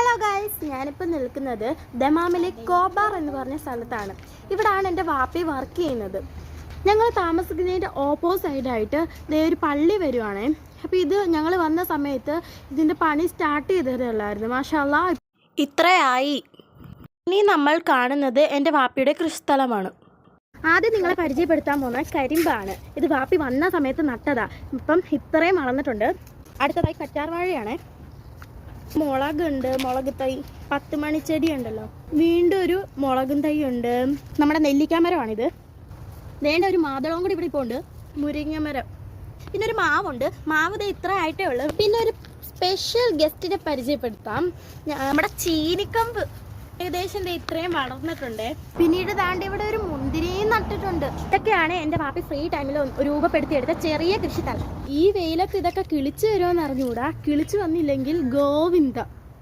Hello guys, ഞാനിപ്പോൾ നിൽക്കുന്നത് ദമാമിലെ Khobar എന്ന് പറഞ്ഞ സ്ഥലത്താണ്. ഇവിടാണ് എൻ്റെ വാപ്പി വർക്ക് ചെയ്യുന്നത്. ഞങ്ങൾ താമസിക്കുന്നതിൻ്റെ ഓപ്പോസൈഡായിട്ട് ഒരു പള്ളി വരുവാണേ. അപ്പോൾ ഇത് ഞങ്ങൾ വന്ന സമയത്ത് ഇതിൻ്റെ പണി സ്റ്റാർട്ട് ചെയ്തതല്ലായിരുന്നു. മാഷാ അല്ലാഹ് ഇത്രയായി. ഇനി നമ്മൾ കാണുന്നത് എൻ്റെ വാപ്പിയുടെ കൃഷിസ്ഥലമാണ്. ആദ്യം നിങ്ങളെ പരിചയപ്പെടുത്താൻ പോകുന്ന കരിമ്പാണ്. ഇത് വാപ്പി വന്ന സമയത്ത് നട്ടതാ. ഇപ്പം ഇത്രയും വളർന്നിട്ടുണ്ട്. അടുത്തതായി കറ്റാർവാഴയാണ്. മുളകുണ്ട്, മുളക് തൈ, 10 മണിച്ചെടി ഉണ്ടല്ലോ. വീണ്ടും ഒരു മുളകും തൈ ഉണ്ട്. നമ്മുടെ നെല്ലിക്കാമരമാണിത്. വേണ്ട ഒരു മാതളവും കൂടി ഇവിടെ ഇപ്പോൾ ഉണ്ട്, മുരിങ്ങമരം. പിന്നെ ഒരു മാവുണ്ട്. മാവ് ഇത്ര ആയിട്ടേ ഉള്ളൂ. പിന്നെ ഒരു സ്പെഷ്യൽ ഗസ്റ്റിനെ പരിചയപ്പെടുത്താം. നമ്മുടെ ചീനിക്കമ്പ് ഏകദേശം ഇത്രയും വളർന്നിട്ടുണ്ട്. പിന്നീട് താണ്ടി ഇവിടെ ഒരു മുന്തിരിയും നട്ടിട്ടുണ്ട്. ഇതൊക്കെയാണ് എൻ്റെ വാപ്പി ഫ്രീ ടൈമിൽ രൂപപ്പെടുത്തിയെടുത്ത ചെറിയ കൃഷിസ്ഥലം. ഈ വെയിലത്ത് ഇതൊക്കെ കിളിച്ചു വരുമോയെന്ന് അറിഞ്ഞുകൂടാ. കിളിച്ചു വന്നില്ലെങ്കിൽ ഗോവിന്ദ.